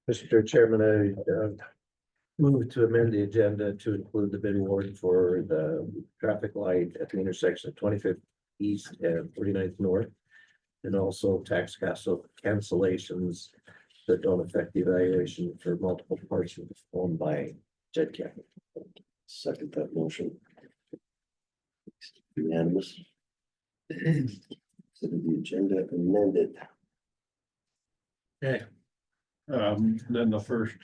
Mr. Chairman, I move to amend the agenda to include the bid award for the traffic light at the intersection of 25th East and 49th North. And also tax cancellations that don't affect the evaluation for multiple parts owned by Jed County. Second that motion. Unanimous. So the agenda amended. Okay. Then the first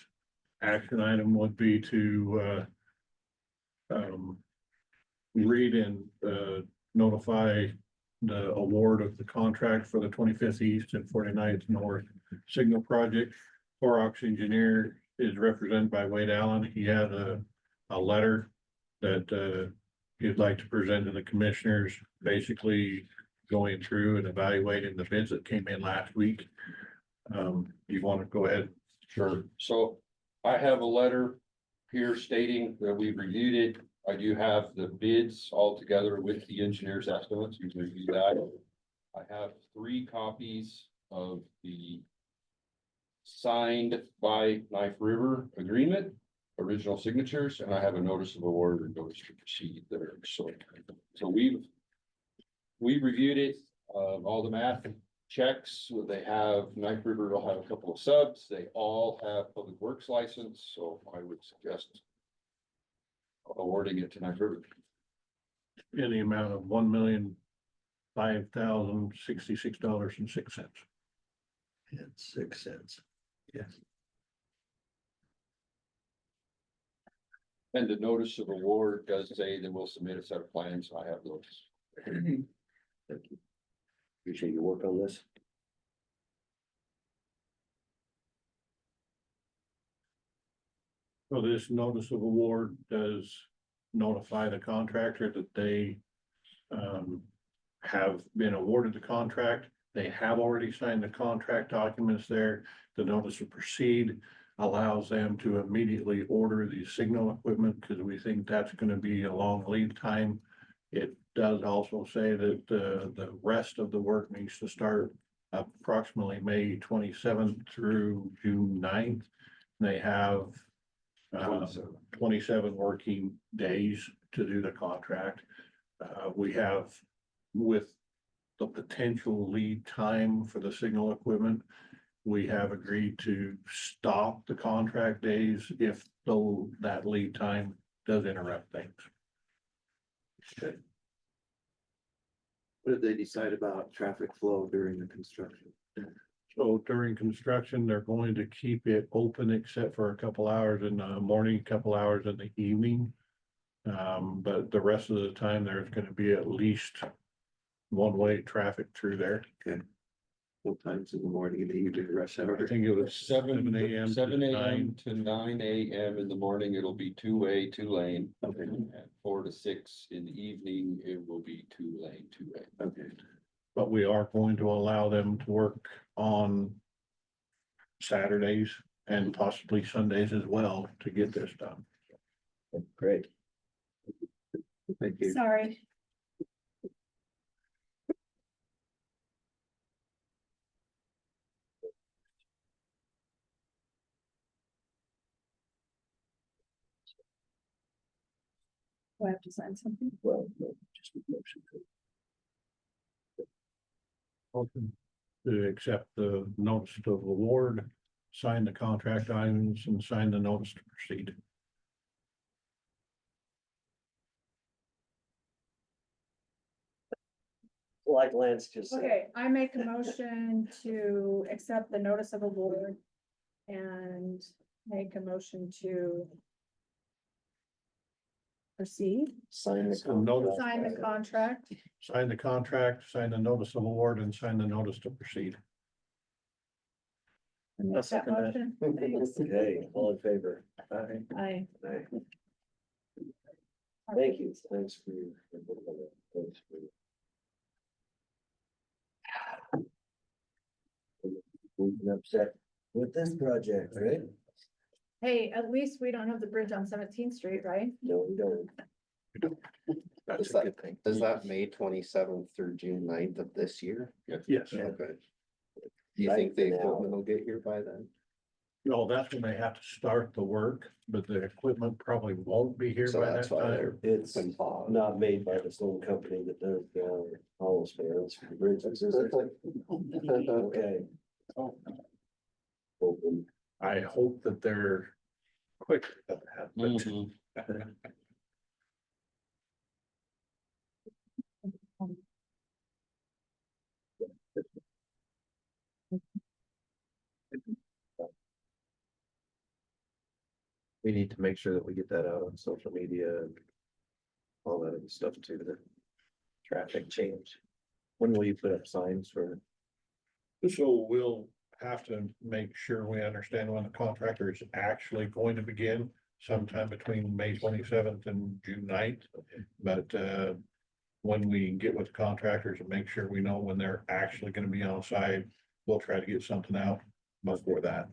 action item would be to read and notify the award of the contract for the 25th East and 49th North Signal Project. Clorox engineer is represented by Wade Allen. He had a letter that he'd like to present to the commissioners, basically going through and evaluating the bids that came in last week. You want to go ahead? Sure. So I have a letter here stating that we've reviewed it. I do have the bids all together with the engineer's estimates. You can review that. I have 3 copies of the signed by Knife River agreement, original signatures, and I have a notice of award and notice to proceed there. So we've reviewed it, all the math checks. They have, Knife River will have a couple of subs. They all have public works license, so I would suggest awarding it to Knife River. In the amount of $1,005,066.06. And 6 cents. Yes. And the notice of award does say that we'll submit a set of plans. I have those. Thank you. Appreciate your work on this. So this notice of award does notify the contractor that they have been awarded the contract. They have already signed the contract documents there. The notice of proceed allows them to immediately order the signal equipment because we think that's going to be a long lead time. It does also say that the rest of the work needs to start approximately May 27th through June 9th. They have 27 working days to do the contract. We have, with the potential lead time for the signal equipment, we have agreed to stop the contract days if though that lead time does interrupt things. What did they decide about traffic flow during the construction? So during construction, they're going to keep it open except for a couple hours in the morning, a couple hours in the evening. But the rest of the time, there's going to be at least one-way traffic through there. Okay. What times in the morning and the evening rush hour? I think it was 7 a.m. to 7 a.m. 9. to 9 a.m. in the morning, it'll be 2-way, 2-lane. Okay. And 4 to 6 in the evening, it will be 2-lane, 2-way. Okay. But we are going to allow them to work on Saturdays and possibly Sundays as well to get this done. Great. Thank you. Sorry. Do I have to sign something? Well, no, just a motion to. Motion to accept the notice of award, sign the contract items and sign the notice to proceed. Like Lance just said. Okay, I make a motion to accept the notice of award and make a motion to proceed, Sign the So notice- contract. sign the contract. Sign the contract, sign the notice of award and sign the notice to proceed. and make I'll that second that. motion. Thanks. Okay, all in favor? Aye. Aye. Aye. Thank you. Thanks for your. Thanks for. Moving upset with this project, right? Hey, at least we don't have the bridge on 17th Street, right? No, we don't. That's Is a that- good thing. Is that May 27th through June 9th of this year? Yes. Yeah. Okay. Do you think the equipment will get here by then? No, that's when they have to start the work, but the equipment probably won't be here So by that that's why time. they're. It's been paused. not made by the same company that does the hollow spans for the bridges, is it? Okay. Open. I hope that they're quick at that, but Mhm. We need to make sure that we get that out on social media and all that other stuff too, the traffic change. When will you put up signs for, so we'll have to make sure we understand when the contractor is actually going to begin. Sometime between May 27th and June 9th. But when we get with the contractors and make sure we know when they're actually gonna be on site, we'll try to get something out before that.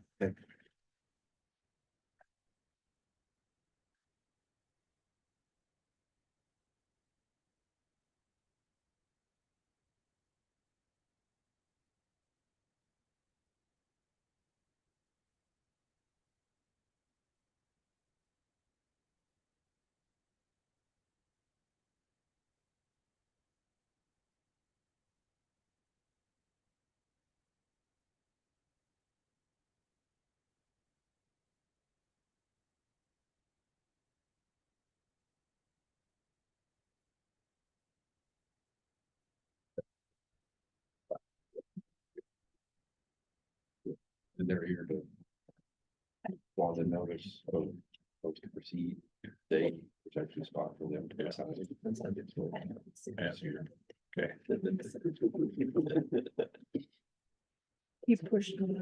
And they're here to. Want the notice of to proceed, they, which actually spot for them to decide. As here. Okay. He pushed me.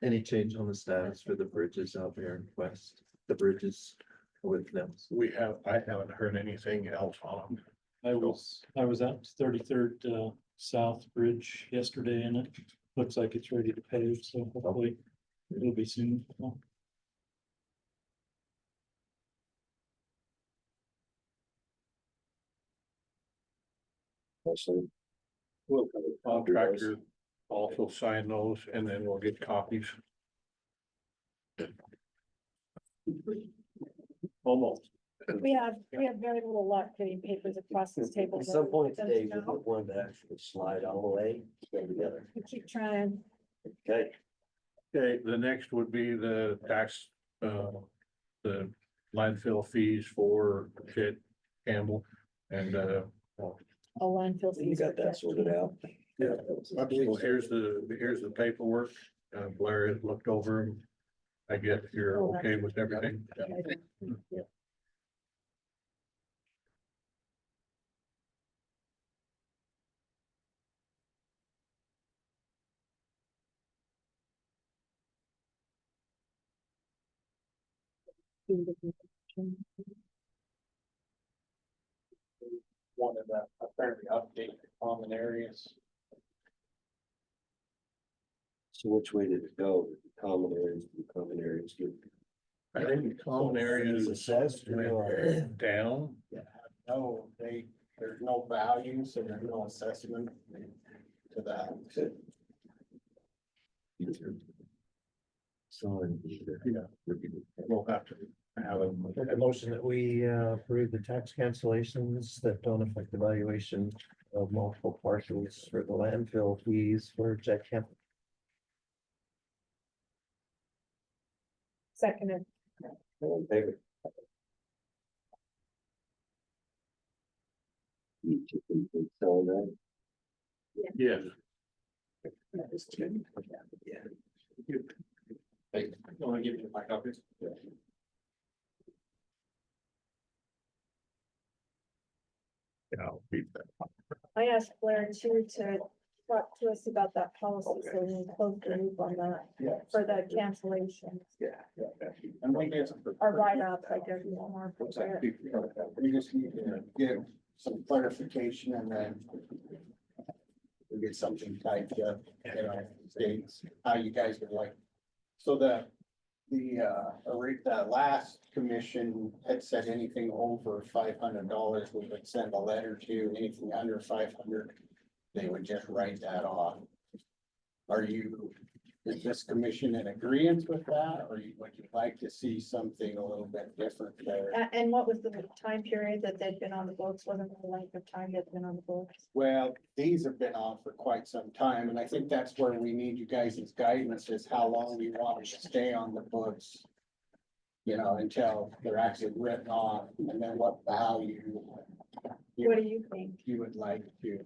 any change on the status for the bridges out there in West, the bridges with them? I haven't heard anything else on them. I was out to 33rd South Bridge yesterday and it looks like it's ready to pave, so hopefully it'll be soon. We'll have a contractor also sign those and then we'll get copies. Almost. We have very little luck getting papers across this table. At some point today, we want one to actually slide all the way together. We keep trying. Okay. Okay, the next would be the tax, the landfill fees for Kit Campbell and, A landfill. You got that sorted out? yeah, so here's the paperwork. Blair has looked over 'em. I guess you're okay with everything. Yeah. Wanted to apparently update the common areas. So which way did it go? Common areas, good. I think the common areas Assessed or- down. No, there's no value, so there's no assessment to that. So. Yeah. We'll have to have a. Make a motion that we approve the tax cancellations that don't affect the valuation of multiple parcels for the landfill fees for Jack Camp. Seconded. All in favor? So that. Yes. Yeah. Hey, You wanna give me my copies? Yeah, I'll beat that. I asked Blair too to talk to us about that policy, so we can close the loop on that Yeah. for the cancellation And we get. or write-ups, I guess. is more appropriate. We just need to give some clarification and then we get something typed up in our states, how you guys would like. So the the last commission had said anything over $500, we would send a letter to, anything under 500, they would just write that off. Is this commission in agreement with that, or would you like to see something a little bit different there? And what was the time period that they'd been on the books? Wasn't the length of time they'd been on the books? Well, these have been on for quite some time, and I think that's where we need you guys' guidance, is how long you want to stay on the books. You know, until they're actually written off, and then what value What do you think? you would like to.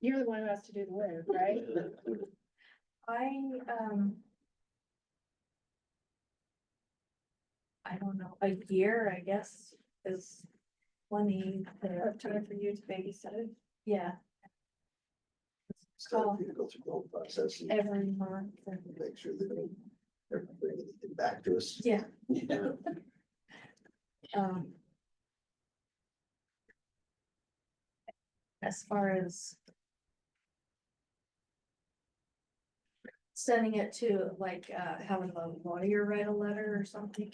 You're the one who has to do the work, right? I don't know, a year, I guess, is plenty there. Of time for you to babysit it Yeah, So if you go through the whole process and every month. make sure they don't ever bring anything back to us. Yeah. Yeah. As far as sending it to like, having a lawyer write a letter or something.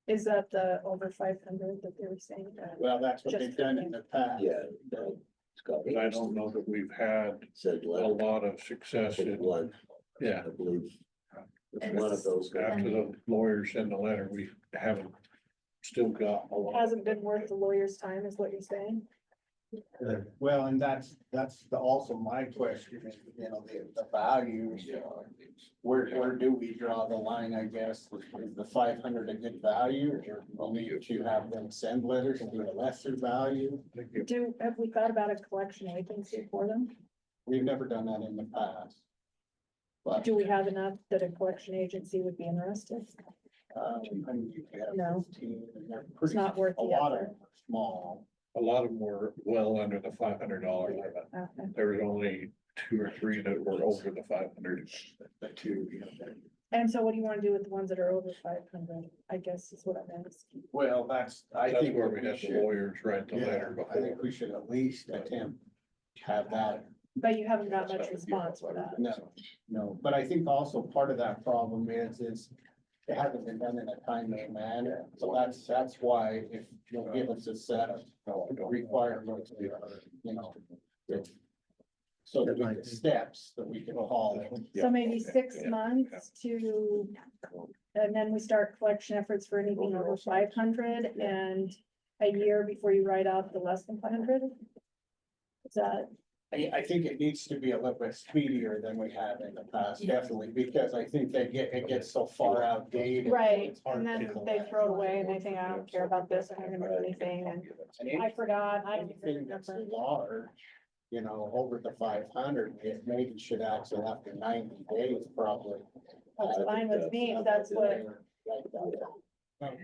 Is that the over 500 that they were saying? Well, that's what Just they've done in the past. Yeah. no, Scott But I don't know that we've had Said a letter, lot of success in, blood, yeah, I believe. It's And one of those. guys. after the lawyers send the letter, we haven't still got a lot. Hasn't been worth the lawyer's time, is what you're saying? Well, and that's also my question, is, you know, the values. Where do we draw the line, I guess, is the 500 a good value, or we'll need to have them send letters to a lesser value? Have we thought about a collection agency for them? We've never done that in the past. But, Do we have enough that a collection agency would be interested? I mean, you could have No. 15, and they're It's pretty- not worth A the lot of effort. them are small. A lot of them were well under the $500 limit. Okay. There was only 2 or 3 that were over the 500. The two, you know, And so what do you want to do with the ones that are over 500? I guess is what I'm asking. well, I That's think where what we we had the should, lawyers write the letter I think before. we should at least attempt to have that. But you haven't got much response for that. No, but I think also part of that problem is it hasn't been done in a timely manner. So that's why if you'll give us a set of requirements, you know. So that we can steps that we can follow. So maybe 6 months to, and then we start collection efforts for anything over 500 and a year before you write off the less than 500? Is that, I think it needs to be a little bit speedier than we have in the past, definitely, because I think it gets so far outdated. right, it's hard and to then go they back. throw it away and they think, I don't care about this, I'm not gonna do anything, and I forgot, I don't even Anything that's remember. large, you know, over the 500, it maybe should actually after 90 days probably. That's fine with me, if that's what,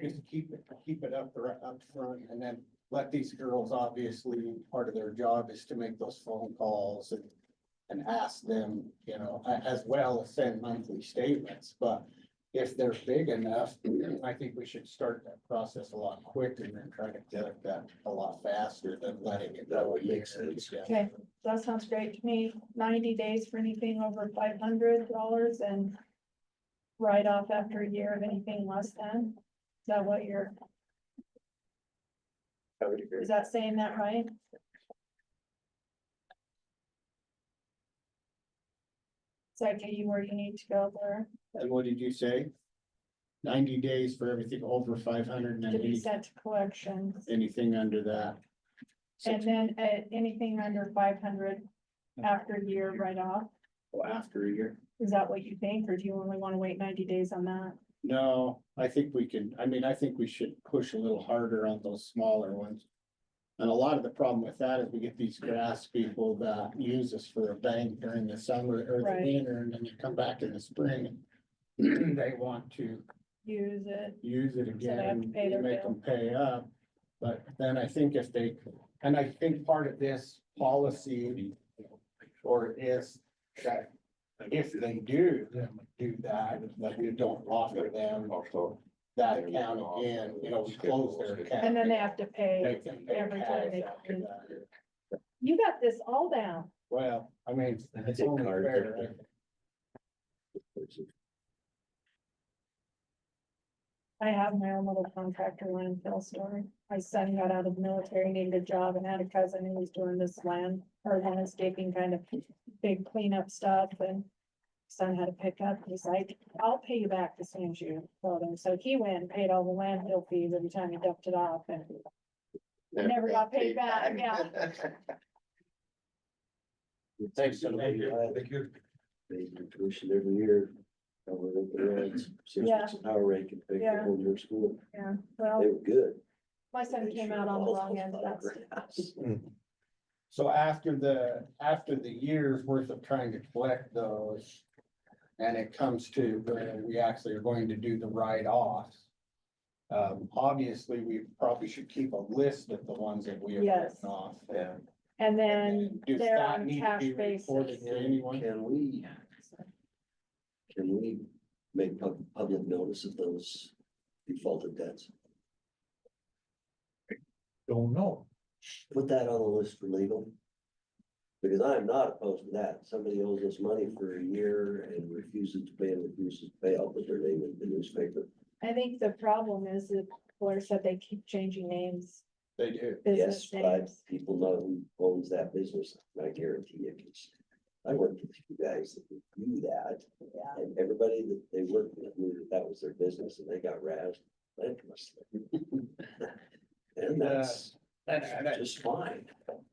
Just keep it up front, and then let these girls, obviously, part of their job is to make those phone calls and ask them, you know, as well as send monthly statements, but if they're big enough, I think we should start that process a lot quicker and then try to collect that a lot faster than letting it That go. would make sense. Yeah. okay, that sounds great to me, 90 days for anything over $500 and write off after a year of anything less than, is that what you're, I would agree. is that saying that right? Is that get you where you need to go there, And what did you say? 90 days for everything over 500 and to be then sent to collections, anything under that. and then anything under 500 after a year write off? After a year. Is that what you think, or do you only want to wait 90 days on that? No, I think we can, I think we should push a little harder on those smaller ones. And a lot of the problem with that is we get these grass people that use us for a bank during the summer or the Right. winter, and then you come back in the spring. They want to Use it, use it So they have to again, pay you their make bill. them pay up. But then I think if they, and I think part of this policy or is that if they do that we don't offer them that account again, you know, we close their account. and then they have to They pay can pay every time they cash come after in. that. You got this all down. Well, I mean, it's Take only cards, fair. okay. I have my own little contractor landfill story. My son got out of the military, needed a job, and had a cousin who was doing this land or landscaping kind of big cleanup stuff, and son had a pickup. He's like, I'll pay you back as soon as you load him. So he went and paid all the landfill fees every time he dumped it off, and never got paid back, yeah. Thanks so much. Thank you. They do tuition every year. Cover the rents, 6 Yeah. weeks an hour rate can pay for Yeah. whole year school. Yeah, They well, were good. my son came out on the wrong end of that. stuff. So after the year's worth of trying to collect those. And it comes to where we actually are going to do the write-offs. Obviously, we probably should keep a list of the ones that we have Yes. written off. Yeah. And then Does they're that on need to cash be reported basis. to anyone? Can we make public notice of those defaulted debts? Don't know. Put that on the list for legal. Because I am not opposed to that. Somebody owes us money for a year and refuses to pay, I'll put their name in the newspaper. I think the problem is that Blair said they keep changing names, They do. business Yes, but names. people know who owns that business. I guarantee you, 'cause I worked with you guys that would do that. Yeah. And everybody that they worked with knew that that was their business and they got razzed. And that's just fine.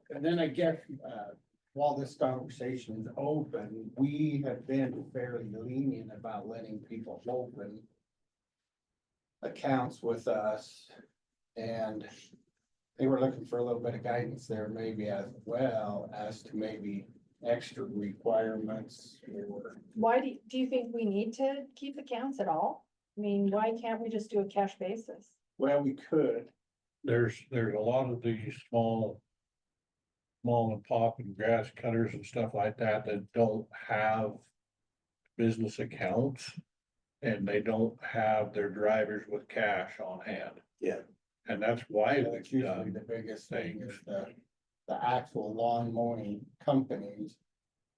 And then I guess, while this conversation is open, we have been fairly lenient about letting people open accounts with us. And they were looking for a little bit of guidance there, maybe as well as to maybe extra requirements or. Why do you think we need to keep accounts at all? I mean, why can't we just do a cash basis? Well, we could. There's a lot of these small and pop and grass cutters and stuff like that that don't have business accounts. And they don't have their drivers with cash on hand. Yeah. And that's why That's we've usually done the biggest thing is things. the actual lawn mowing companies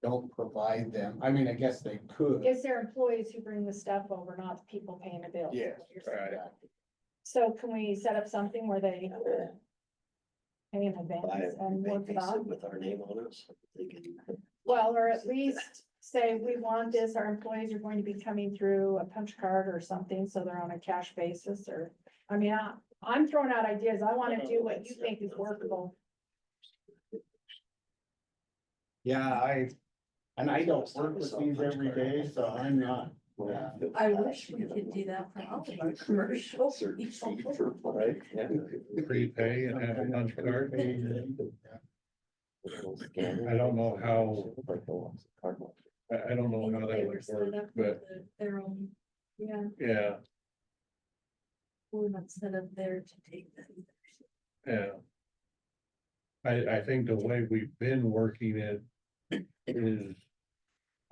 don't provide them. I mean, I guess they could. It's their employees who bring the stuff over, not the people paying the bills. Yeah, right. So can we set up something where they pay in advance and work it out? With our name on it. So they can. Well, or at least say, we want this, our employees are going to be coming through a punch card or something, so they're on a cash basis, or, I mean, I'm throwing out ideas, I wanna do what you think is workable. Yeah, I don't work with these every day, so I'm not. I wish we could do that for all of our commercial people. Right, yeah. Prepay and have a punch card. I don't know how, I don't know how They that were would set work, up but with their own, yeah, yeah, we're not set up there to take them. yeah. I think the way we've been working it is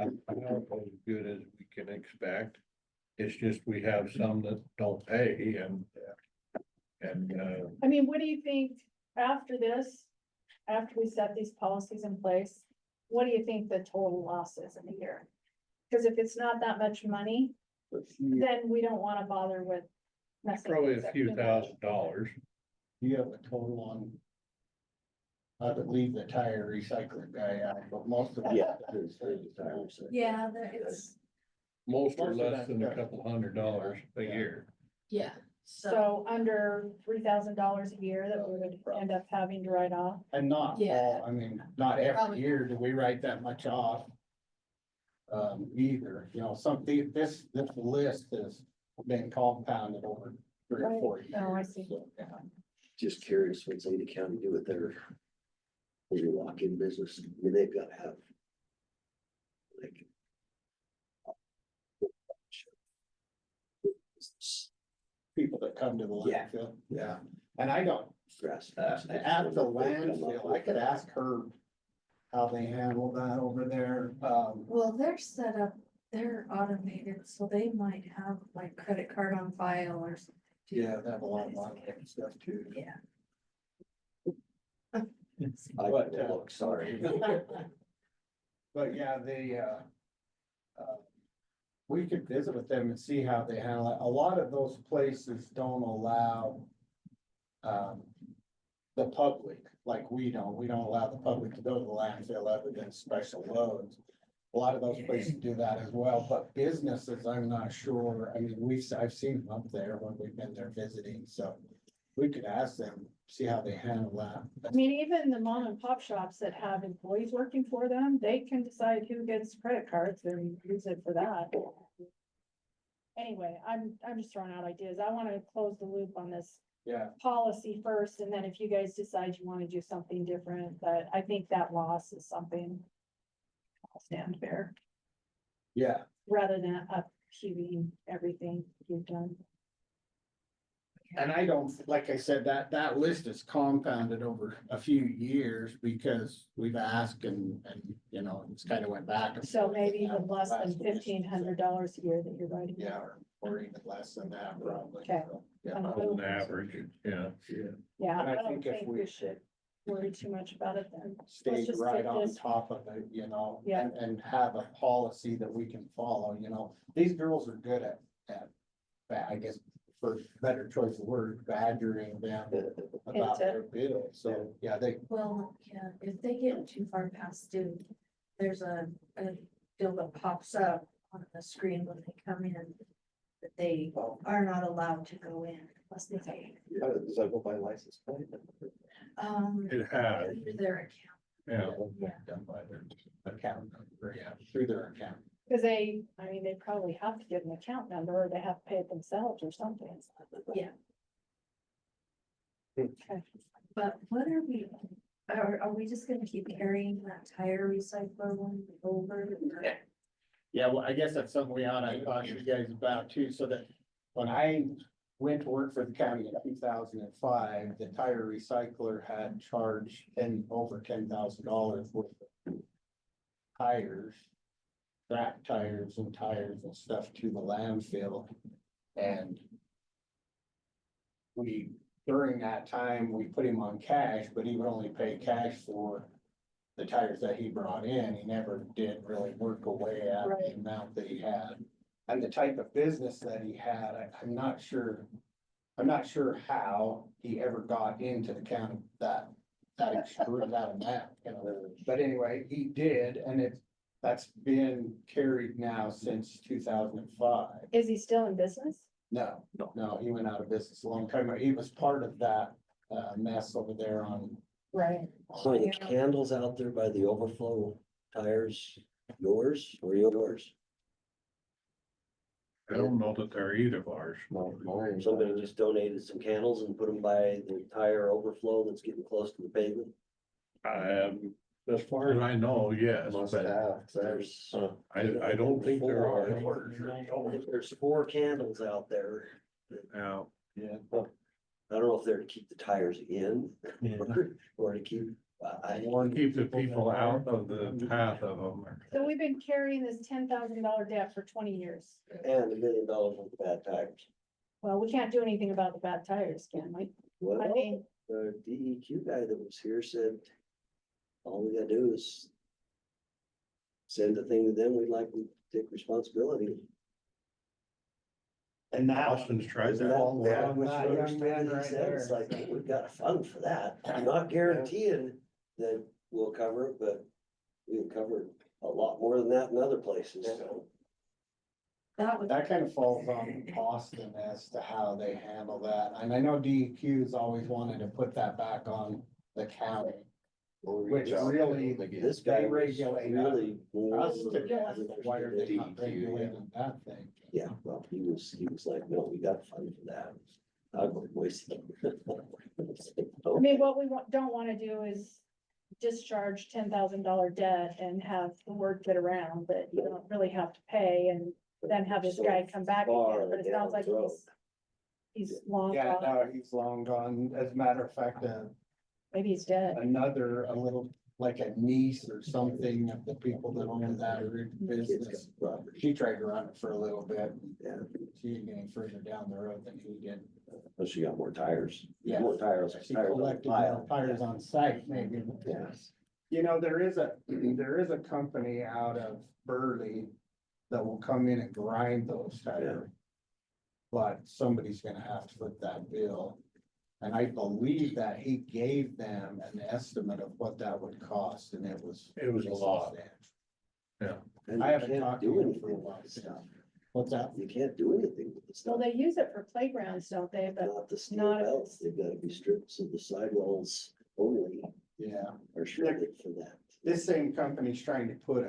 about as good as we can expect. It's just we have some that don't pay and I mean, what do you think after this, after we set these policies in place, what do you think the total loss is in a year? Cause if it's not that much money, then we don't wanna bother with. messing probably things a up few too much. $1,000s. You have a total on. I would leave the tire recycling guy out, but most of it. Yeah. Yeah, there it's, Most are Most of less that than a stuff. couple $100s a Yeah. year. yeah, so, So under $3,000 a year that we would end up having to write off. And not Yeah. all, I mean, not every Probably. year do we write that much off. Either, you know, something, this list has been compounded over 3 or 4 years. Oh, I see. So, yeah. Just curious, what's Ada County do with their walk-in business? I mean, they've got to have. Like. People that come to the Yeah. landfill, yeah, and I don't, Grass. at the landfill, I could ask her. How they handle that over there, well, they're set up, they're automated, so they might have like credit card on file or something. too. yeah, they have a lot of monitoring stuff too. Yeah. I But, look, sorry. But yeah, we could visit with them and see how they handle it. A lot of those places don't allow the public, like we don't allow the public to go to the landfill other than special loads. A lot of those places do that as well, but businesses, I'm not sure. I mean, I've seen them up there when we've been there visiting, so we could ask them, see how they handle that. I mean, even the mom and pop shops that have employees working for them, they can decide who gets credit cards and use it for that. Anyway, I'm just throwing out ideas. I want to close the loop on this Yeah, policy first, and then if you guys decide you want to do something different, but I think that loss is something I'll stand fair, yeah. rather than upheaving everything you've done. And I don't, like I said, that list is compounded over a few years because we've asked and, you know, it's kind of went back. and So forth. maybe even less than Last list, $1,500 a year that you're writing. Yeah, or even less than that, probably. Okay. So, yeah. On the average, yeah. Yeah, And I I don't think if think we- we should worry too much about it then. Stay just right get on this- top of it, you know, Yeah. and have a policy that we can follow, you know. These girls are good at, I guess, for better choice of word, badgering them about their bills. So, yeah, Well, yeah, if they get too far past due, there's a bill that pops up on the screen when they come in. That they are not allowed to go in unless they pay. Does that go by license plate? It has, Through their account. yeah. done by their account number, yeah, through their account. Cause they probably have to get an account number or they have to pay it themselves or something. Yeah. Okay. But what are we just gonna keep carrying that tire recycler one over? Yeah, well, I guess that's something we ought to talk to you guys about too, so that when I went to work for the county in 2005, the tire recycler had charged over $10,000 worth of tires, scrap tires and stuff to the landfill. And during that time, we put him on cash, but he would only pay cash for the tires that he brought in. He never did really work away at the Right. amount that he had. And the type of business that he had, I'm not sure how he ever got into the county that extreme, that amount, you know. But anyway, he did, and that's been carried now since 2005. Is he still in business? No, he went out of business a long time ago. He was part of that mess over there on. Right. So the candles out there by the overflow tires, yours or yours? I don't know that they're either of ours. Somebody just donated some candles and put them by the tire overflow that's getting close to the pavement. As far as I know, yes, Must but have. There's, I don't think there are. there's 4 candles out there. Now, Yeah. I don't know if they're to keep the tires in or to keep, keep the people out of the path of them. So we've been carrying this $10,000 debt for 20 years. and $1 million worth of bad tires. Well, we can't do anything about the bad tires, can we? I Well, mean, the DEQ guy that was here said, all we gotta do is send the thing to them, we'd like to take responsibility. And now. Austin's tried Isn't that. that Which what young man he right said? It's there. like, we've got a fund for that. I'm not guaranteeing that we'll cover it, but we'll cover a lot more than that in other places, so. That kind of falls on Austin as to how they handle that. And I know DEQ's always wanted to put that back on the county. Which really, This guy was regulate really. us to death. Why are they not DEQ, regulating that thing? Yeah, well, he was like, no, we got a fund for that. I'll go voice it. I mean, what we don't wanna do is discharge $10,000 debt and have the word get around that you don't really have to pay and then have this guy come back again, but it sounds like he's long Yeah, gone, no, he's long gone. As a matter of fact, maybe he's dead. a little, like a niece or something of the people that own that business. She tried to run it for a little bit. Yeah. She didn't get any further down the road than he did. But she got more tires. Yeah. More tires. She tires on the collected pile. tires on site, maybe. Yeah. You know, there is a company out of Burley that will come in and grind those tires. But somebody's gonna have to foot that bill. And I believe that he gave them an estimate of what that would cost, and it was. It was a lot. And I you haven't can't talked do to him anything for a with while. this stuff. What's that? You can't do anything with the So stuff. they use it for playgrounds, don't they? But Not the steel not if belts, they've gotta be stripped, so the sidewalls only Yeah, are shredded for that. this same company's trying to put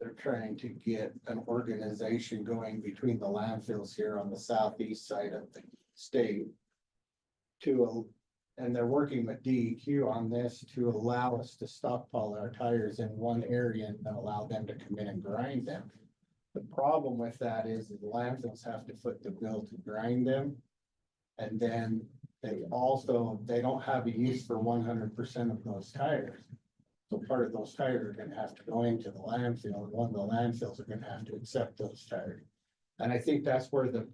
they're trying to get an organization going between the landfills here on the southeast side of the state. And they're working with DEQ on this to allow us to stockpile our tires in one area and then allow them to come in and grind them. The problem with that is the landfills have to foot the bill to grind them. And then they don't have a use for 100% of those tires. So part of those tires are gonna have to go into the landfill, and one of the landfills are gonna have to accept those tires. And I think that's where the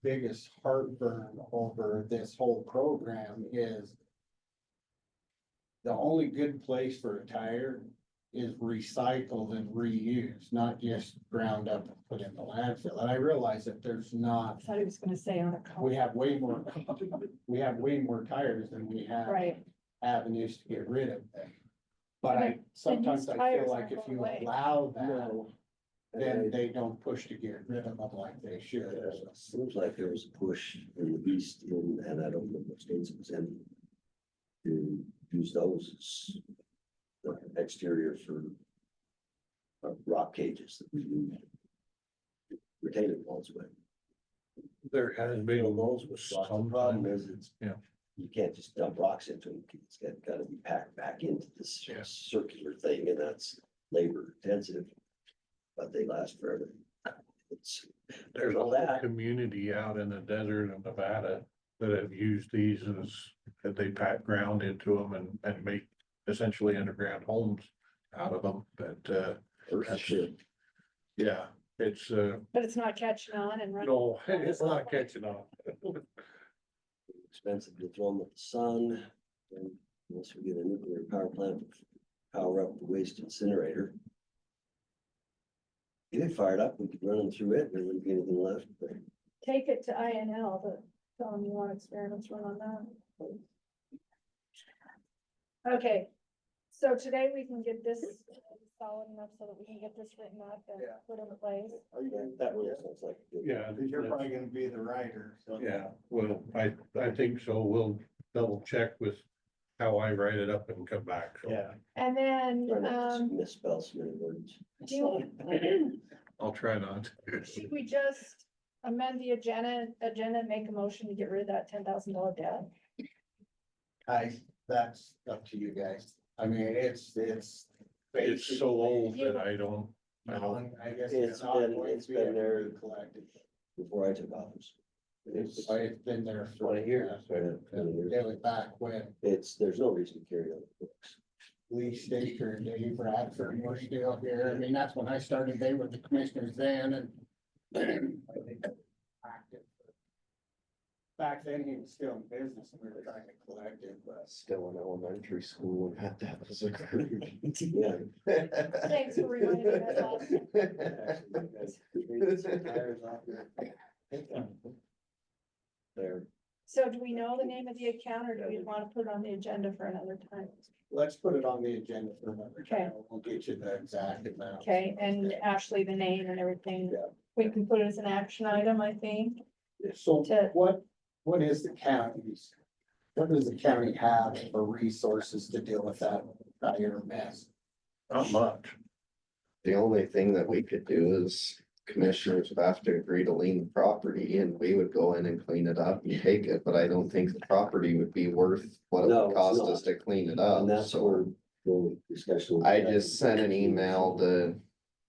biggest heartburn over this whole program is. The only good place for a tire is recycled and reused, not just ground up and put in the landfill. And I realize that there's not, I thought he was gonna say on a car. we have way more tires than we have Right, avenues to get rid of them. But And I, sometimes I tires feel like aren't if going you away. allow that, No. then they don't push to get rid of them like they should. It seems like there was a push in the east, and I don't know what states it was in. To use those as the exterior for rock cages that we use. Retaining walls with. There has been Walls with rocks. The some problem time. is it's. Yeah. You can't just dump rocks into them. It's gotta be packed back into this Yeah. circular thing, and that's labor intensive. But they last forever. There's all that. Community out in the desert of Nevada that have used these as, that they pack ground into them and make essentially underground homes out of them, but, That's shit. yeah, it's, but it's not catching on and running. no, it's not catching on. Expensive to throw them at the sun, and unless we get a nuclear power plant, to power up the waste incinerator. Get it fired up, we could run them through it, there wouldn't be anything left, but Take it to INL, but tell them you want experiments run on that. Okay, so today we can get this solid enough so that we can get this written up and Yeah. put in place. that really sounds like. a good- Yeah. Cause you're probably gonna be the writer, so. Yeah, well, I think so. We'll double check with how I write it up and come back. So Yeah. And then, Try not to misspell so many words. do you, I'll try not. should we just amend the agenda and make a motion to get rid of that $10,000 debt? That's up to you guys. I mean, it's. It's so old that I don't, I guess It's not been- going it's to be been able there. to be collected. Before I took office. It's been there for 20 years. It was back when There's no reason to carry on the books. Lee Staker and Dave Bradford were still here. I mean, that's when I started. They were the commissioners then and. Back then, he was still in business and we were trying to collect it, but. Still in elementary school and had that as a group. Yeah. Thanks for reminding us all. There, So do we know the name of the account or do we want to put it on the agenda for another time? Let's put it on the agenda for another Okay. time. We'll get you the exact amount. Okay, and Ashley, the name and everything, Yeah. we can put it as an action item, I think. So To- what is the county's, what does the county have for resources to deal with that entire mess? not much. The only thing that we could do is commissioners would have to agree to lien the property and we would go in and clean it up and take it, but I don't think the property would be worth what it No, would it's cost not. us to clean it and up, that's so. where the discussion. I just sent an email to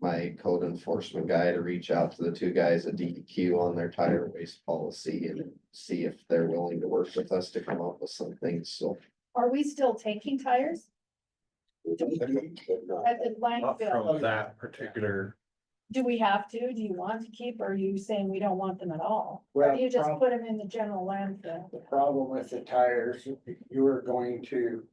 my code enforcement guy to reach out to the two guys at DEQ on their tire waste policy and see if they're willing to work with us to come up with something, so. Are we still taking tires But not- at the Not landfill? from that particular, Do we have to? Do you want to keep, or are you saying we don't want them at all? Or Well, do you just prob- put them in the general landfill? The problem with the tires, you are going to,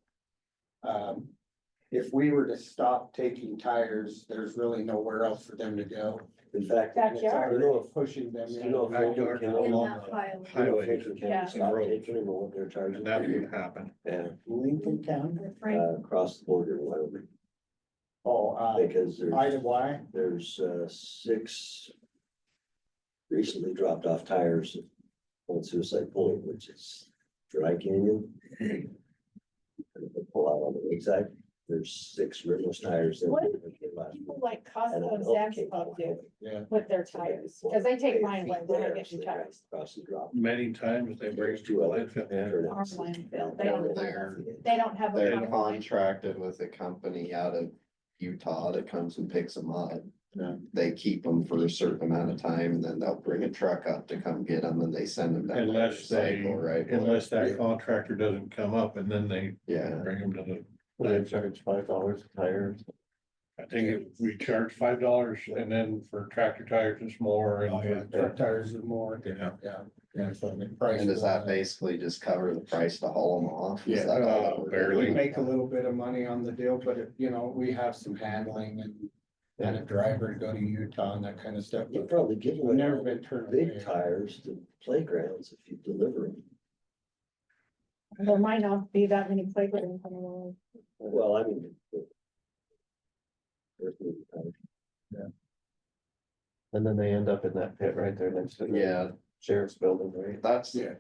if we were to stop taking tires, there's really nowhere else for them to go. In fact, And it's Backyard. already pushing them. you know, if Lincoln In County, that pile. Highway. Lincoln Yeah. County stopped taking them, what they're charging. And that would happen. Yeah, Lincoln County, across the border in Wyoming, oh, because Ida, why? there's 6 recently dropped off tires on Suicide Point, which is Dry Canyon. And if they pull out on the lakeside, there's 6 rimless tires there. What People like Costco and Sam's Club do Yeah. with their tires, because they take mine away when I get new tires. Cross and drop. Many times they bring it to a landfill. Our landfill, They're- they don't have. a They're combine. contracted with a company out of Utah that comes and picks them up. Yeah. They keep them for a certain amount of time and then they'll bring a truck up to come get them and they send them down. there to Unless they, recycle, right? unless that contractor doesn't come up and then they Yeah, bring them to the. They charge $5 a tire. I think we charge $5 and then for tractor tires it's more. Oh, yeah, And truck tires is more. Yeah. Yeah, so the price. and does that basically just cover the price to haul them off? Is Yeah, that all it would be? barely. We make a little bit of money on the deal, but you know, we have some handling and a driver to go to Utah and that kind of stuff. You'd probably give We've them never been turned big away. tires to playgrounds if you deliver them. There might not be that many playgrounds coming along. Well, I mean. Earth-moving tires. And then they end up in that pit right there next to the Yeah, sheriff's building, right? that's, Yeah.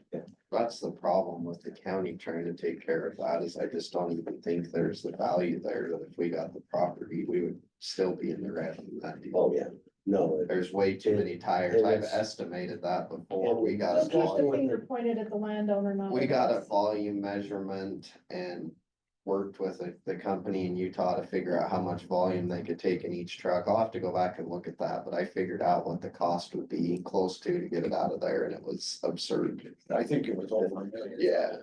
that's the problem with the county trying to take care of that is I just don't even think there's the value there that if we got the property, we would still be in the red on that deal. Oh, yeah, no, There's way too many tires. And I've it's- estimated that before. We got Just a keep the volume, finger pointed at the landowner, not. we at got a us. volume measurement and worked with the company in Utah to figure out how much volume they could take in each truck. I'll have to go back and look at that, but I figured out what the cost would be close to get it out of there and it was absurd. I think it was over a million. Yeah,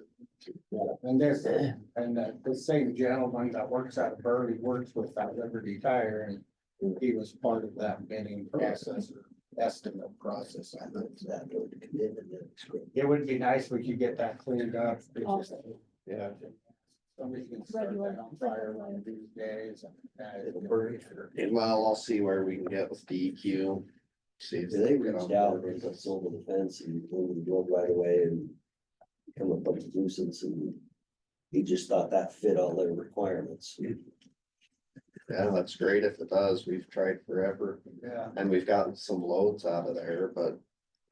Yeah, and there's, and the same gentleman that works out of Burley works with that Liberty Tire and he was part of that bidding process, or estimate process. I think. that door to come in and then it's great. It would be nice if we could get that cleaned up. It's just- Yeah. Somebody can start that on fire one of these days. It'll burn it. well, I'll see where we can get with DEQ. See if They can get reached on out board and with us. sold the fence and we drove right away and come up with a nuisance and he just thought that fit all their requirements. Yeah, that's great if it does. We've tried forever Yeah. and we've gotten some loads out of there, but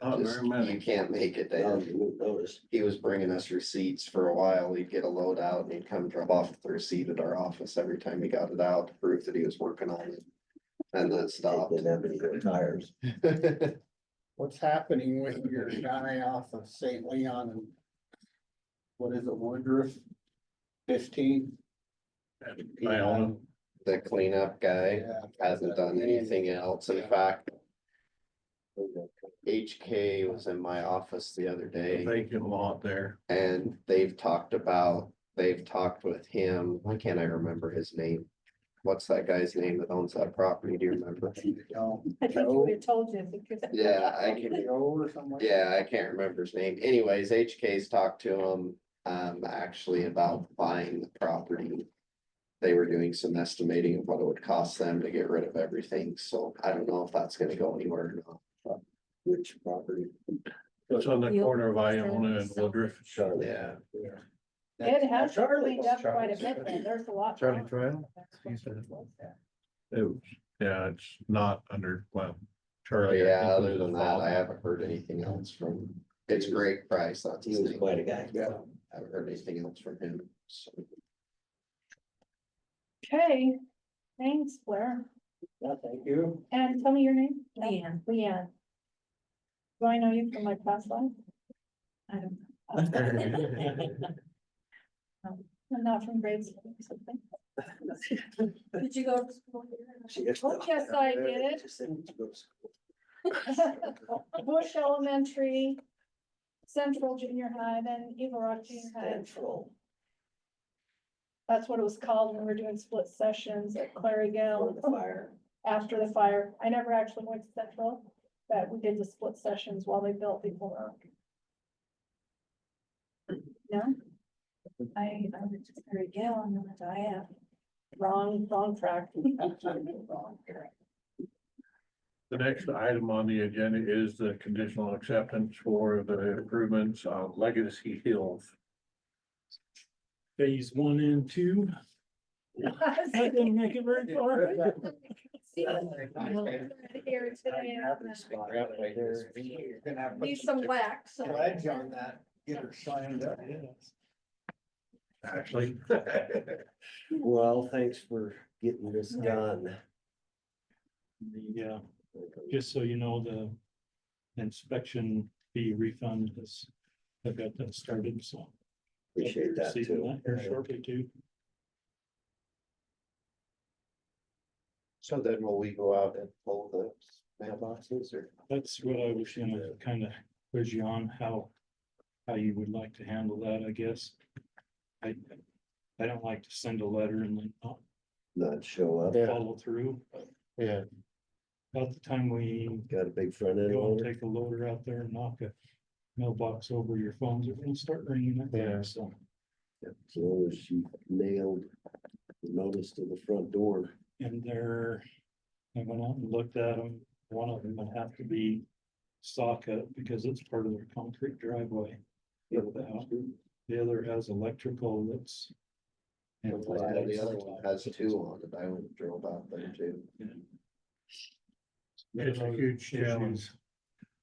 Not just, very many. you can't make it Down, down. you wouldn't notice. He was bringing us receipts for a while. He'd get a load out and he'd come drop off the receipt at our office every time he got it out to prove that he was working on it. And then stopped. Didn't have any good tires. What's happening with your guy off of St. Leon and what is it, Woodruff? 15? I own them. The cleanup guy Yeah. hasn't done anything else. In fact, HK was in my office the other The day vacant lot there. and they've talked with him. Why can't I remember his name? What's that guy's name that owns that property? Do you remember? No, I think he would have told you because. Yeah, I can. Joe or something like that? Yeah, I can't remember his name. Anyways, HK's talked to him, actually about buying the property. They were doing some estimating of what it would cost them to get rid of everything, so I don't know if that's gonna go anywhere or not. Which property? It's on the corner of Iona and Woodruff. Charlotte. Yeah. It has Charlie. cleaned up quite a bit there. There's a lot. Charlie wrong. Trial? It was, yeah, it's not under, well. But Charlie. I yeah, think, other was than that, involved. I haven't heard anything else from, it's Greg Price, that's He his was name. quite a guy. Yeah. Haven't heard anything else from him, so. Okay, thanks, Blair. Yeah, thank you. And tell me your name. Leanne. Leanne. Do I know you from my past life? I don't I'm not from grade school or something. know. Did you go to school here? Oh, yes, I did. Just sent him to go to school. Bush Elementary, Central Junior High, then Eagle Rock Junior High. Central. That's what it was called when we were doing split sessions at Clary For Gale the fire. after the fire. I never actually went to Central, but we did the split sessions while they built Eagle Rock. No? I went to Perry Gale and then went to IF. Wrong track. The next item on the agenda is the conditional acceptance for the improvements on Legacy Hills. Phase 1 and 2. That didn't make it very far. Here today, You're gonna have to need some wax. put ledge on that, get her signed up. Actually, Well, thanks for getting this done. The, just so you know, the inspection fee refund is, I've got that started, so. Appreciate that Receiving too. that here shortly too. So then will we go out and pull the mailboxes or? That's what I was gonna kind of quiz you on, how you would like to handle that, I guess. I don't like to send a letter and then not Not show up. follow through. But Yeah. about the time we Got a big front end go and loader. take a loader out there and knock a mailbox over, your phones are gonna start ringing, I Yeah. think, so. As long as she nailed the notice to the front door. And there, I went out and looked at them, one of them would have to be socket because it's part of their concrete driveway. The other has electrical that's. And the other one has 2 on it. I went and drove out there too. it's a huge challenge.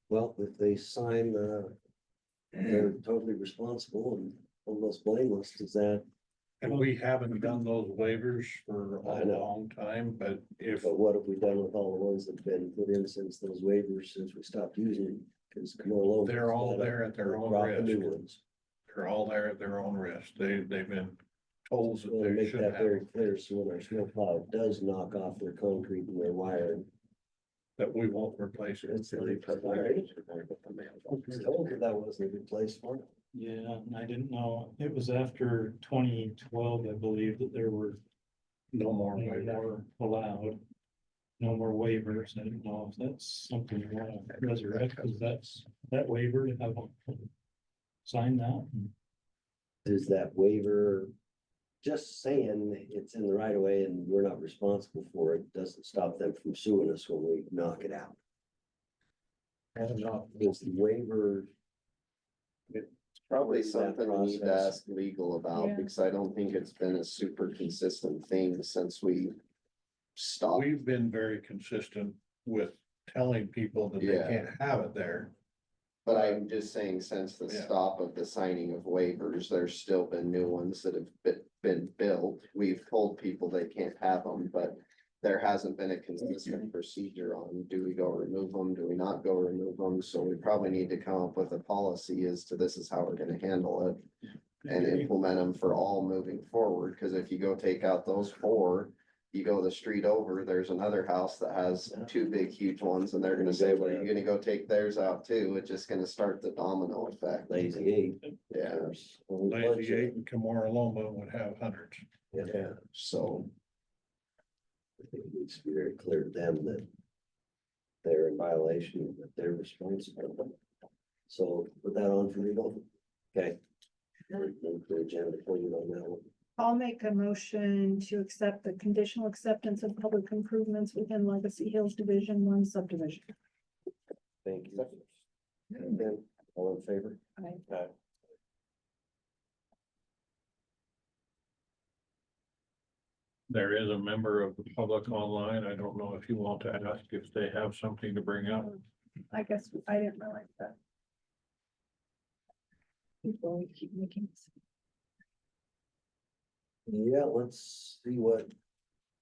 Well, if they sign, they're totally responsible and almost blameless, does that, And we haven't done those waivers for I a know. long time, but if, but what have we done with all the ones that've been put in since those waivers, since we stopped using them? Cause Camilla. They're all there at their own Brought the new risk. ones. they're all there at their own risk, they've been told that We'll they make should that have, very clear, so when our snowplow does knock off their concrete and their wire, that we won't replace it. it's. Told you that wasn't a good place for it. Yeah, and I didn't know, it was after 2012, I believe, that there were No more no waivers. more allowed. No more waivers, I don't know if that's something you wanna resurrect, cause that's, that waiver, to have them sign that. Is that waiver just saying it's in the right of way and we're not responsible for it, doesn't stop them from suing us when we knock it out? Is the waiver? Probably That something we need to process. ask legal about, Yeah. because I don't think it's been a super consistent thing since we stopped. We've been very consistent with telling people that they Yeah. can't have it there. But I'm just saying, since the Yeah. stop of the signing of waivers, there's still been new ones that have been built. We've told people they can't have them, but there hasn't been a consistent procedure on, do we go remove them, do we not go remove them? So we probably need to come up with a policy as to this is how we're gonna handle it. And implement them for all moving forward, because if you go take out those 4, you go the street over, there's another house that has 2 big huge ones, and they're gonna say, well, you're gonna go take theirs out too, it's just gonna start the domino effect. Lazy eight. Yeah, There's a whole bunch Lazy of- Eight and Camora Loma would have hundreds. Yeah, so, I think it needs to be very clear to them that they're in violation, that they're responsible. So put that on for legal. Okay. Move the agenda for you on that one. I'll make a motion to accept the conditional acceptance of public improvements within Legacy Hills Division 1 subdivision. Thank you. And then, all in favor? Aye. There is a member of the public online. I don't know if you want to ask if they have something to bring up. I guess I didn't realize that. People keep making. Yeah, let's see what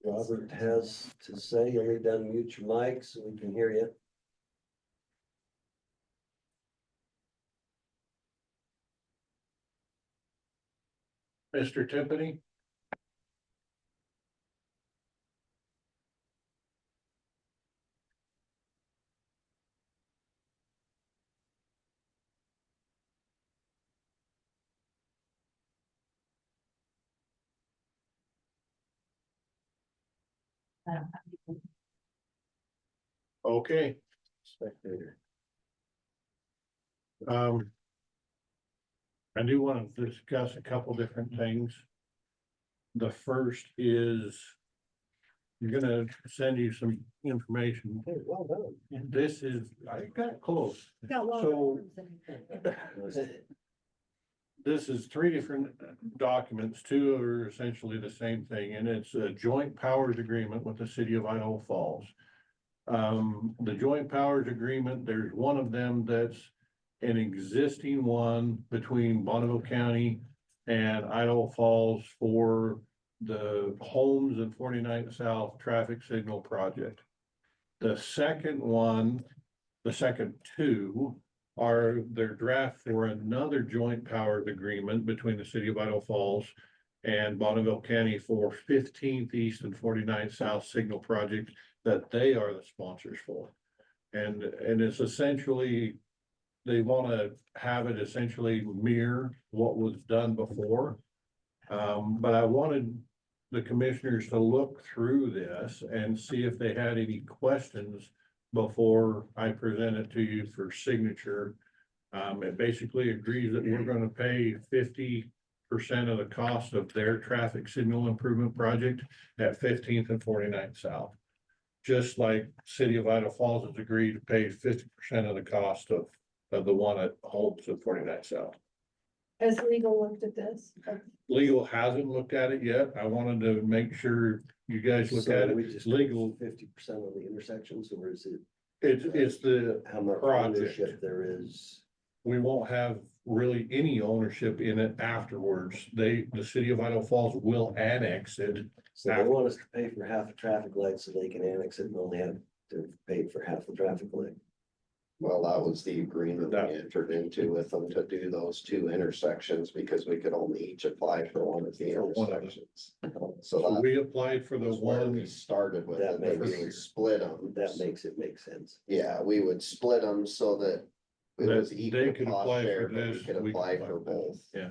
Robert has to say. You only done mute your mic so we can hear you. Mr. Tiffany? Okay, Spectator. I do want to discuss a couple different things. The first is, you're gonna send you some information. Hey, well done. This is, I got close. Got long So- arms and- This is three different documents. Two are essentially the same thing, and it's a joint powers agreement with the city of Idaho Falls. The joint powers agreement, there's one of them that's an existing one between Bonneville County and Idaho Falls for the homes in 49th South traffic signal project. The second one, the second two are their draft for another joint powers agreement between the city of Idaho Falls and Bonneville County for 15th East and 49th South signal project that they are the sponsors for. And it's essentially, they want to have it essentially mirror what was done before. But I wanted the commissioners to look through this and see if they had any questions before I present it to you for signature. It basically agrees that we're gonna pay 50% of the cost of their traffic signal improvement project at 15th and 49th South. Just like City of Idaho Falls has agreed to pay 50% of the cost of the one at Holmes at 49th South. Has legal looked at this? Legal hasn't looked at it yet. I wanted to make sure you guys look at We it. just Legal, 50% of the intersections, or is it it's the, how much Project. ownership there is? we won't have really any ownership in it afterwards. The city of Idaho Falls will annex it. So they want us to pay for half a traffic light so they can annex it and only have to pay for half the traffic light. Well, that was the agreement we That- entered into with them to do those two intersections because we could only each apply for one of the For one of them. intersections. So So that we applied for the was where we one, started with That it, that we makes- would split them. That makes it make sense. Yeah, we would split them so that it That was they equal could cost apply for share, but we this, could we could apply apply for for that. both. yeah.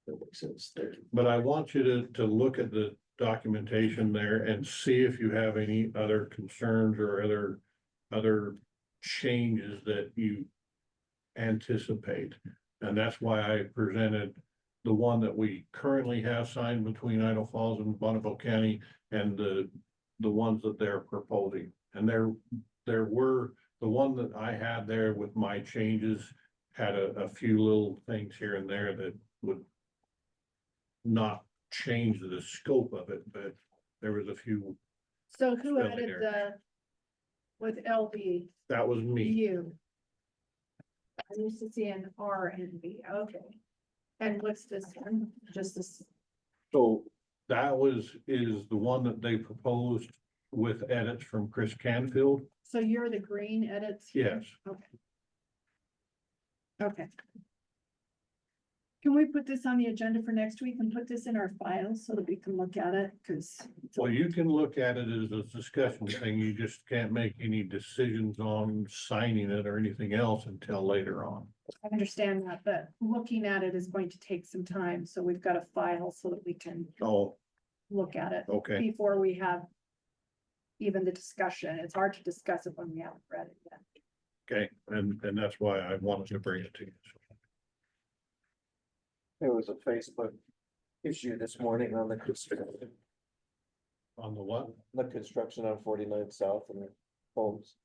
That makes sense. Thank you. But I want you to look at the documentation there and see if you have any other concerns or other changes that you anticipate. And that's why I presented the one that we currently have signed between Idaho Falls and Bonneville County and the ones that they're proposing. And there were, the one that I had there with my changes had a few little things here and there that would not change the scope of it, but there was a few, So who Spelling added error. the, with LB, that was me. you? I used to see an R and B, okay. And what's this one? Just this, So that is the one that they proposed with edits from Chris Canfield. so you're the green edits? here? Yes. Okay. Okay. Can we put this on the agenda for next week and put this in our files so that we can look at it? Cause Well, you can look at it as a discussion thing. You just can't make any decisions on signing it or anything else until later on. I understand that, but looking at it is going to take some time, so we've got a file so that we can Oh, look at it okay. before we have even the discussion. It's hard to discuss it when we haven't read it yet. Okay, and that's why I wanted to bring it to you. There was a Facebook issue this morning on the construction On the what? on 49th South and Holmes.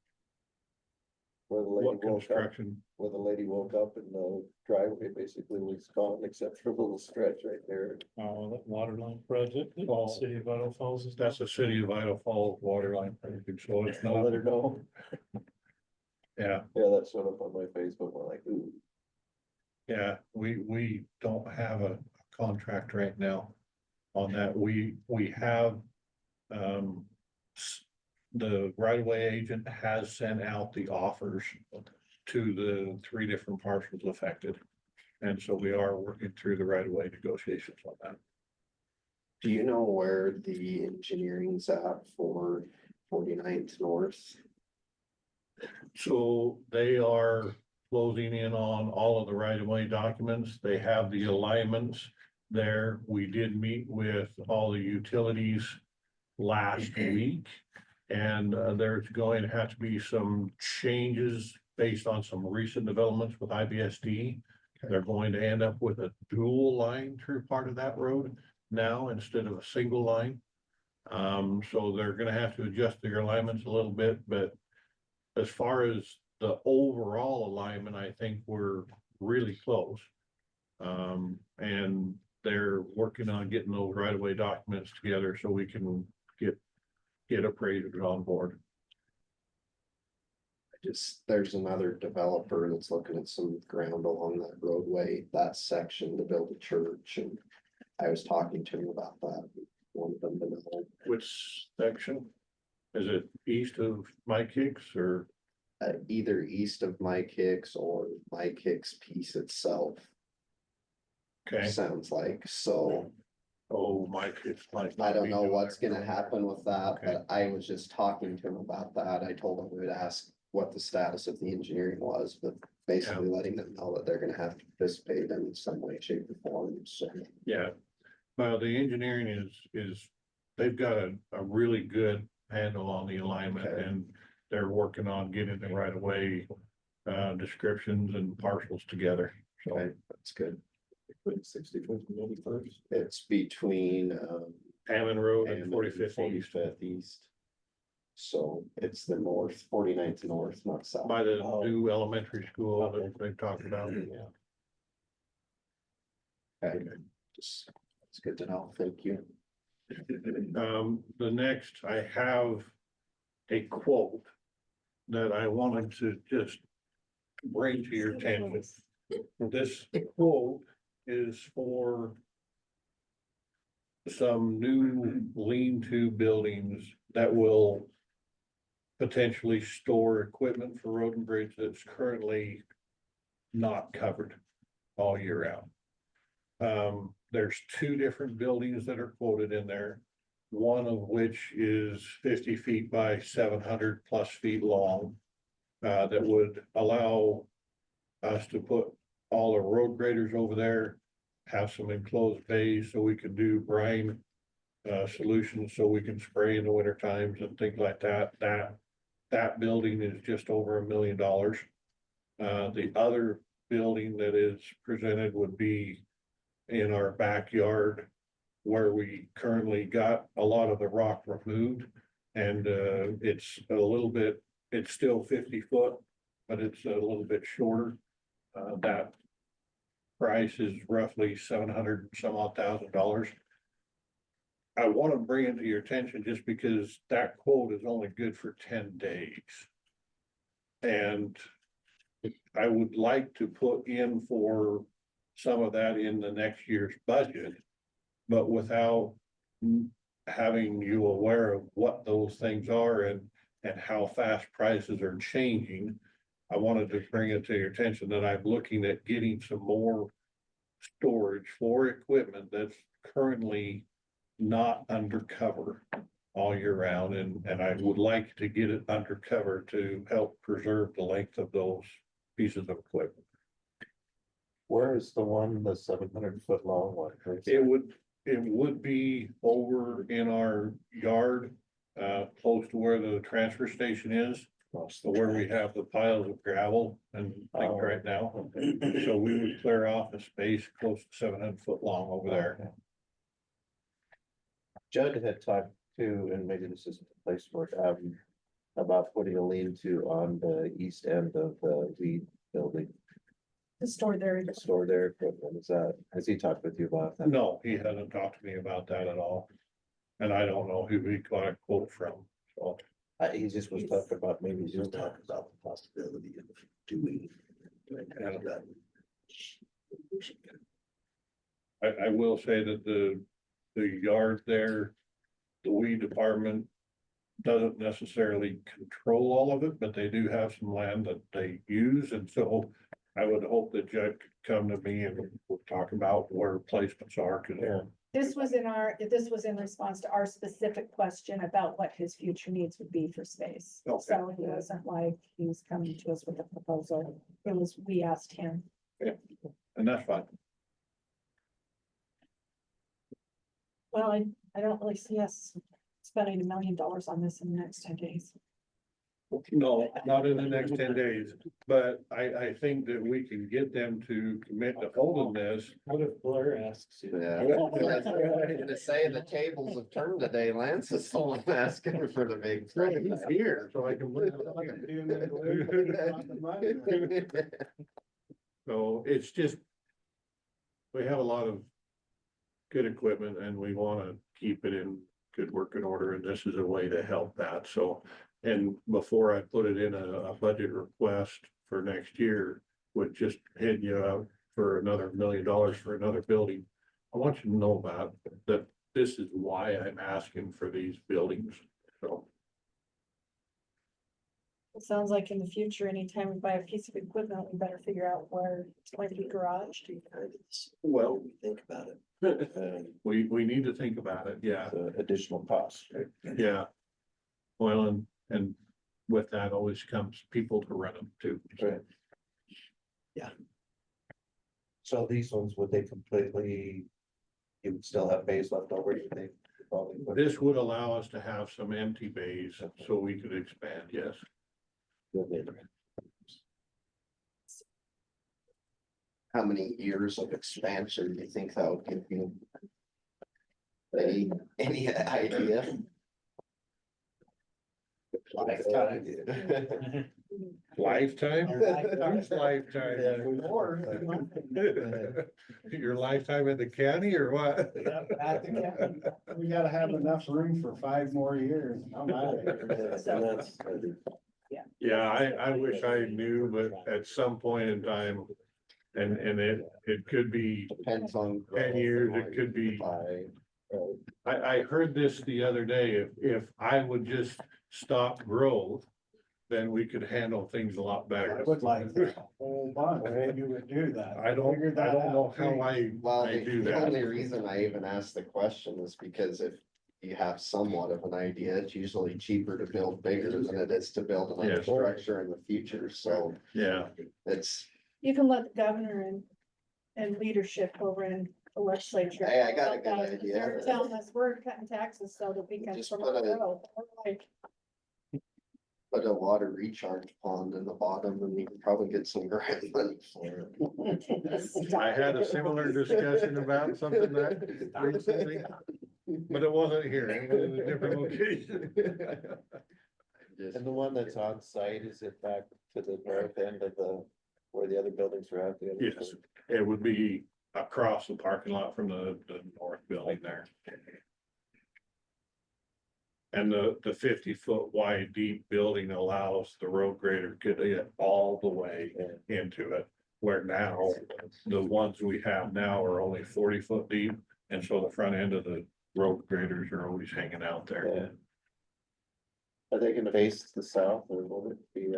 Where the What construction? where the lady woke up and the driveway basically was gone except for a little stretch right there. Oh, that water line project, that Oh. City of Idaho Falls is. That's the city of Idaho Falls water line project, so it's I'll not, let her know. yeah. Yeah, that showed up on my Facebook. We're like, ooh. Yeah, we don't have a contract right now on that. We have, the right-of-way agent has sent out the offers to the three different parcels affected. And so we are working through the right-of-way negotiations on that. Do you know where the engineering's at for 49th North? So they are closing in on all of the right-of-way documents. They have the alignments there. We did meet with all the utilities last week. And there's going to have to be some changes based on some recent developments with IBSD. They're going to end up with a dual line through part of that road. now instead of a single line. So they're gonna have to adjust their alignments a little bit, but as far as the overall alignment, I think we're really close. And they're working on getting those right-of-way documents together so we can get appraisers on board. There's another developer that's looking at some ground along that roadway, that section to build a church, and I was talking to him about that. Wanted them to know, Which section? Is it east of Mike Hicks or? either east of Mike Hicks or Mike Hicks piece itself, Okay, sounds like, so. oh, Mike Hicks. I don't know what's gonna happen with that, Okay. but I was just talking to him about that. I told him we would ask what the status of the engineering was, but basically letting them know that they're gonna have to participate in some way, shape or form, so. Yeah, well, the engineering is, they've got a really good handle on the alignment Okay. and they're working on getting the right of way. Descriptions and parcels together, so. Okay, that's good. 65th and 81st. It's between, Hammond Road and and 45th East, 45th East. So it's the north, 49th north, not south. by the new elementary school that they talked about. Yeah. Okay, just, it's good to know, thank you. The next, I have a quote that I wanted to just bring to your attention. This quote is for some new lean-to buildings that will potentially store equipment for road and bridge that's currently not covered all year round. There's two different buildings that are quoted in there. One of which is 50 feet by 700 plus feet long. That would allow us to put all our road graders over there, have some enclosed bays so we can do brine solutions, so we can spray in the winter times and things like that. That building is just over $1 million. The other building that is presented would be in our backyard where we currently got a lot of the rock removed. And it's a little bit, it's still 50 foot, but it's a little bit shorter. That price is roughly 700 some odd $1,000. I want to bring it to your attention just because that quote is only good for 10 days. And I would like to put in for some of that in the next year's budget, but without having you aware of what those things are and how fast prices are changing. I wanted to bring it to your attention that I'm looking at getting some more storage for equipment that's currently not undercover all year round, and I would like to get it undercover to help preserve the length of those pieces of equipment. Where is the one, the 700-foot long one? It would be over in our yard, close to where the transfer station is, where we have the piles of gravel and things right now. So we would clear off a space close to 700 foot long over there. Judd had talked to, and maybe this isn't the place for it, about putting a lean-to on the east end of the weed building. The store there. Store their equipment. Has he talked with you about that? No, he hasn't talked to me about that at all. And I don't know who he got a quote from, so. He just was talking about maybe Just doing talk that. about the possibility of doing. I will say that the yard there, the weed department doesn't necessarily control all of it, but they do have some land that they use, and so I would hope that Judd could come to me and we'll talk about where placements are, cause Yeah. This was in response to our specific question about what his future needs would be for space. Okay. So he wasn't like he was coming to us with a proposal. It was, we asked him. and that's fine. Well, I don't really see us spending $1 million on this in the next 10 days. No, not in the next 10 days, but I think that we can get them to commit to holding this. What if Blair asks you? Yeah. I was gonna say the tables have turned today. Lance is the one asking for the big. He's here, so I can. So it's just. We have a lot of. Good equipment and we wanna keep it in good working order, and this is a way to help that, so. And before I put it in a budget request for next year, with just hitting you out for another $1 million for another building. I want you to know about that, this is why I'm asking for these buildings, so. It sounds like in the future, anytime we buy a piece of equipment, we better figure out where it's going to be garaged. Well, we think about it. We need to think about it, yeah, Additional costs. yeah. Well, and with that always comes people to rent them too. Right. Yeah. So these ones, would they completely, you would still have bays left over, you think? Probably. This would allow us to have some empty bays, so we could expand, yes. How many years of expansion do you think that would give you? Any idea? Lifetime? Whose lifetime? Your lifetime in the county or what? We gotta have enough room for 5 more years. I'm out of here. Yeah, I wish I knew, but at some point in time, and it could be, Depends on. 10 years, it could be- I heard this the other day, if I would just stop growth, then we could handle things a lot better. I would like a whole bunch, if you would do that. I don't Figure that know out, how Well, I do the that. only reason I even asked the question is because if you have somewhat of an idea, it's usually cheaper to build bigger than it is to build another Yes. structure in the future, so Yeah, it's, You can let the governor and leadership over in the legislature. Hey, I got a good about that. idea. They're telling us we're cutting taxes so that we can. Just promote put a- growth. We're like, put a water recharge pond in the bottom and you can probably get some grant money for it. I had a similar discussion about something that recently, but it wasn't here, it was in a different location. Just- And the one that's on site, is it back to the north end of where the other buildings are at? Yes, it would be across the parking lot from the north building there. And the 50-foot wide deep building allows the road grader to get all the way into it. Where now, the ones we have now are only 40-foot deep, and so the front end of the road graders are always hanging out there. Are they gonna face the south or will it be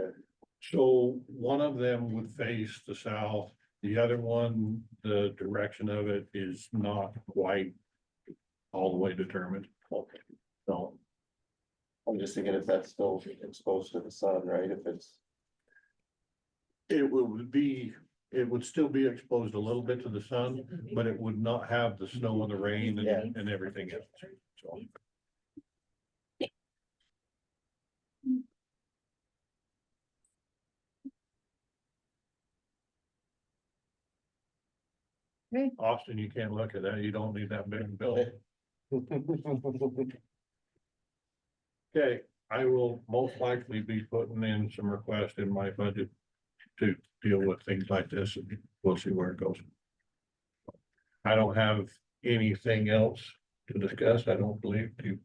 So one of them would face the south, the other one, the direction of it is not quite all the way determined. Okay. So, I'm just thinking if that's still exposed to the sun, right? If it's, it would still be exposed a little bit to the sun, but it would not have the snow and the rain Yeah. and everything else. So, Okay. Austin, you can't look at that. You don't need that big building. Okay, I will most likely be putting in some requests in my budget to deal with things like this, and we'll see where it goes. I don't have anything else to discuss, I don't believe, to.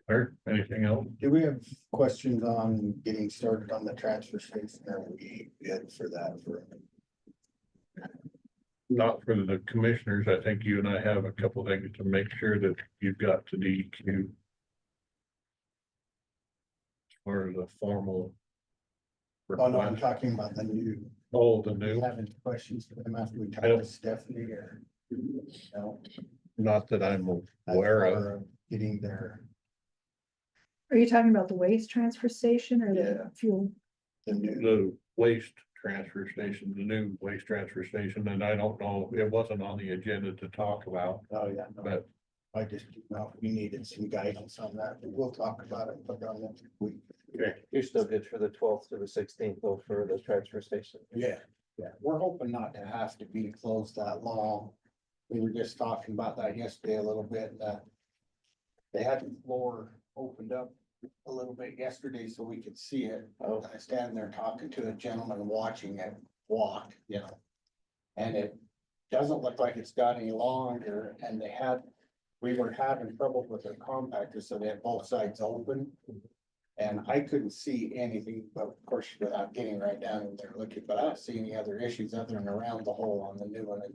Or anything else? Do we have questions on getting started on the transfer station? Are we good for that for? Not for the commissioners, I think you and I have a couple things to make sure that you've got to DEQ. For the formal. Oh, no, I'm request. talking about the new. Oh, the Do you new, have any questions for them after we talk I don't- to Stephanie or? No? not that I'm As aware of. far as getting there, Are you talking about the waste transfer station or Yeah. the fuel? the new, The waste transfer station, the new waste transfer station, and I don't know, it wasn't on the agenda to talk about, oh, yeah. no. but I just, didn't know if we needed some guidance on that, but we'll talk about it, put it on next week. You're still good for the 12th to the 16th though for the transfer station. Yeah, we're hoping not to have to be closed that long. We were just talking about that yesterday a little bit, they had the floor opened up a little bit yesterday so we could see it. Oh. I stand there talking to a gentleman watching it walk, you know. And it doesn't look like it's got any longer, and we were having trouble with their compactor, so they had both sides open. And I couldn't see anything, but of course, without getting right down in there looking, but I don't see any other issues other than around the hole on the new one. And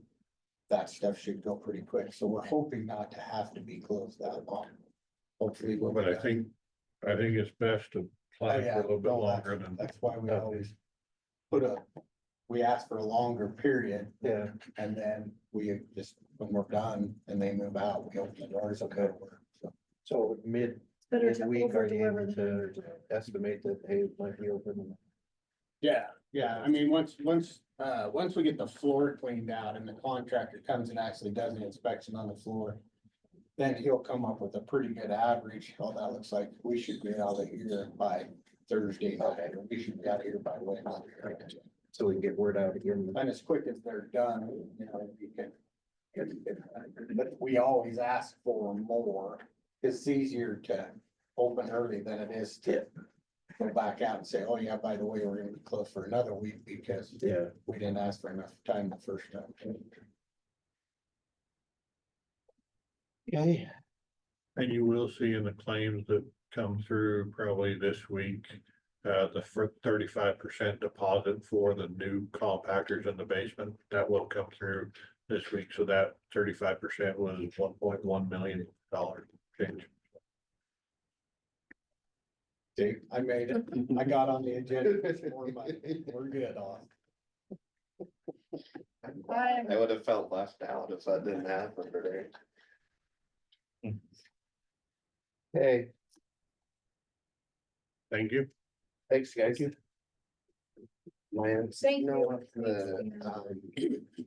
that stuff should go pretty quick, so we're hoping not to have to be closed that long. Hopefully. we'll But be I done. think it's best to plan Yeah, for a little bit no, longer than. That's why we Okay. always we ask for a longer period. Yeah. And then we just, when we're done and they move out, we open the doors. Okay. So Better to midweek, are over you deliver able than to under deliver. estimate that, hey, it might be open? Yeah, I mean, once we get the floor cleaned out and the contractor comes and actually does an inspection on the floor. Then he'll come up with a pretty good average. Oh, that looks like we should be out of here by Thursday night, or we should be out of here by Wednesday. So we can get word out again. And as quick as they're done, you know, you can. But we always ask for more. It's easier to open early than it is to go back out and say, oh yeah, by the way, we're gonna be closed for another week because Yeah, we didn't ask for enough time the first time. Okay. And you will see in the claims that come through probably this week, the 35% deposit for the new compactors in the basement, that will come through this week. So that 35% was $1.1 million change. See, I made it. I got on the agenda before, but we're good on. I would have felt left out if that didn't happen today. Hey, Thank you. thanks, guys. Lance, Thank you know you. what the